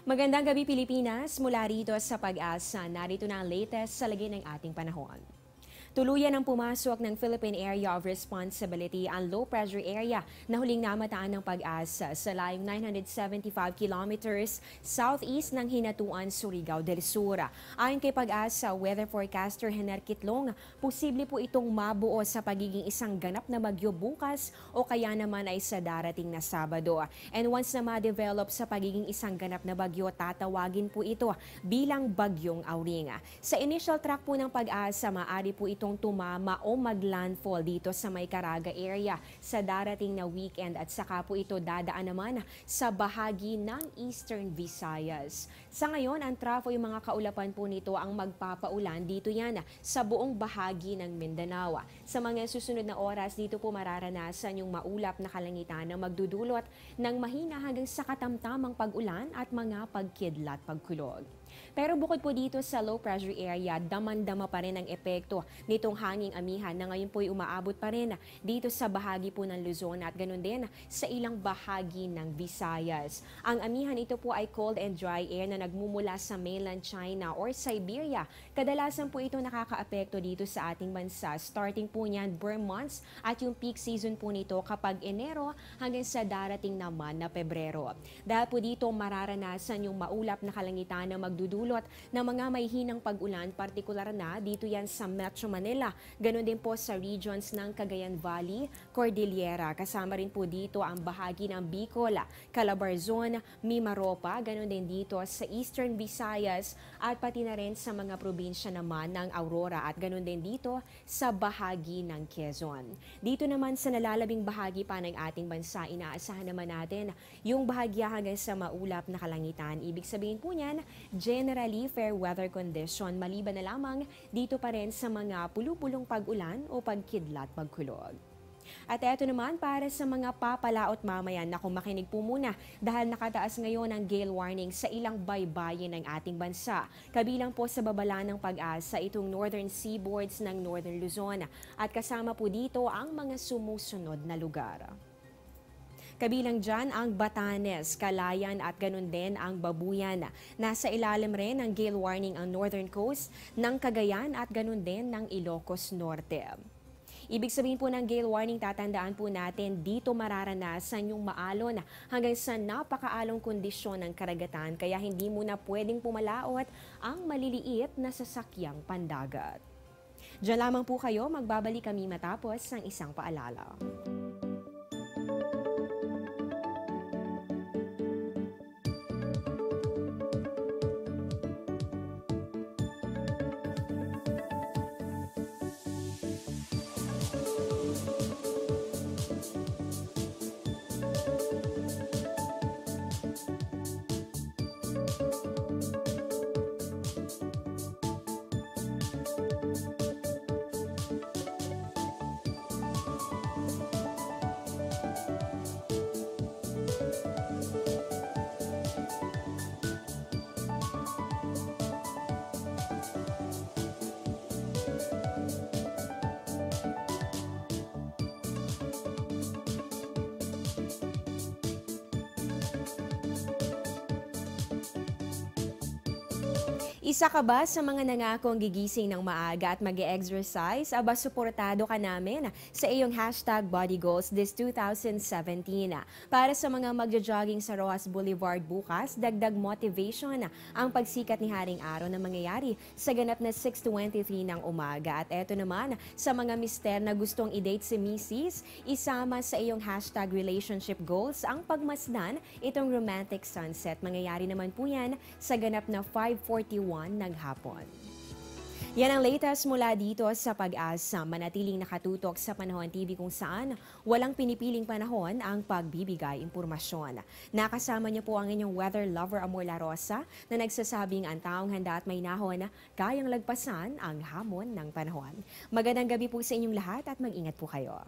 Magandang gabi Pilipinas, mula rito sa Pag-asa. Narito na ang latest sa lagay ng ating panahon. Tuluyan ang pumasok ng Philippine Area of Responsibility ang low pressure area na huling namataan ng Pag-asa sa layong 975 kilometers southeast ng Hinatuan, Surigao del Sur. Ayon kay Pag-asa weather forecaster Hener Kitlong, posible po itong mabuo sa pagiging isang ganap na bagyo bukas o kaya naman ay sa darating na Sabado. And once na ma-develop sa pagiging isang ganap na bagyo, tatawagin po ito bilang Bagyong Auring. Sa initial track po ng Pag-asa, maaari po itong tumama o maglandfall dito sa may Caraga area sa darating na weekend at saka po ito dadaan naman sa bahagi ng Eastern Visayas. Sa ngayon, ang trafo yung mga kaulapan po nito ang magpapaulan dito yan sa buong bahagi ng Mindanao. Sa mga susunod na oras, dito po mararanasan yung maulap na kalangitan na magdudulot ng mahina hanggang sa katamtamang pag-ulan at mga pagkidlat pagkulog. Pero bukod po dito sa low pressure area, daman-dama pa rin ang epekto nitong hanging amihan na ngayon po ay umaabot pa rin dito sa bahagi po ng Luzon at ganun din sa ilang bahagi ng Visayas. Ang amihan ito po ay cold and dry air na nagmumula sa mainland China or Siberia. Kadalasan po ito nakakaapekto dito sa ating bansa. Starting po niyan burn months at yung peak season po nito kapag Enero hanggang sa darating naman na Pebrero. Dahil po dito mararanasan yung maulap na kalangitan na magdudulot ng mga may hinang pag-ulan, partikular na dito yan sa Metro Manila. Ganon din po sa regions ng Cagayan Valley, Cordillera. Kasama rin po dito ang bahagi ng Bicol, Calabarzon, Mimaropa. Ganon din dito sa Eastern Visayas at pati na rin sa mga probinsya naman ng Aurora at ganon din dito sa bahagi ng Quezon. Dito naman sa nalalabing bahagi pa ng ating bansa, inaasahan naman natin yung bahagya hanggang sa maulap na kalangitan. Ibig sabihin po niyan, generally fair weather condition maliban na lamang dito pa rin sa mga pulupulong pag-ulan o pagkidlat pagkulog. At eto naman para sa mga papalaot mamayan na makinig po muna dahil nakataas ngayon ang gale warning sa ilang baybayin ng ating bansa. Kabilang po sa babala ng Pag-asa itong northern seaboards ng Northern Luzon at kasama po dito ang mga sumusunod na lugar. Kabilang dyan ang Batanes, Calayan at ganun din ang Babuyan. Nasa ilalim rin ng gale warning ang northern coast ng Cagayan at ganun din ng Ilocos Norte. Ibig sabihin po ng gale warning, tatandaan po natin dito mararanasan yung maalon hanggang sa napakaalong kondisyon ng karagatan kaya hindi muna pwedeng pumalaot ang maliliit na sasakyang pandagat. Diyan lamang po kayo, magbabalik kami matapos ng isang paalala. Isa ka ba sa mga nangakong gigising ng maaga at mag-e-exercise? Aba, suportado ka namin sa iyong hashtag Body Goals this 2017. Para sa mga magja-jogging sa Rojas Boulevard bukas, dagdag motivation ang pagsikat ni Haring Araw na mangyayari sa ganap na 6:23 ng umaga. At eto naman, sa mga mister na gustong i-date si Mrs., isama sa iyong hashtag relationship goals ang pagmasdan itong romantic sunset. Mangyayari naman po yan sa ganap na 5:41 ng hapon. Yan ang latest mula dito sa Pag-asa. Manatiling nakatutok sa Panahon TV kung saan walang pinipiling panahon ang pagbibigay impormasyon. Nakasama niyo po ang inyong weather lover Amor La Rosa na nagsasabing ang taong handa at may nahon kayang lagpasan ang hamon ng panahon. Magandang gabi po sa inyong lahat at mag-ingat po kayo.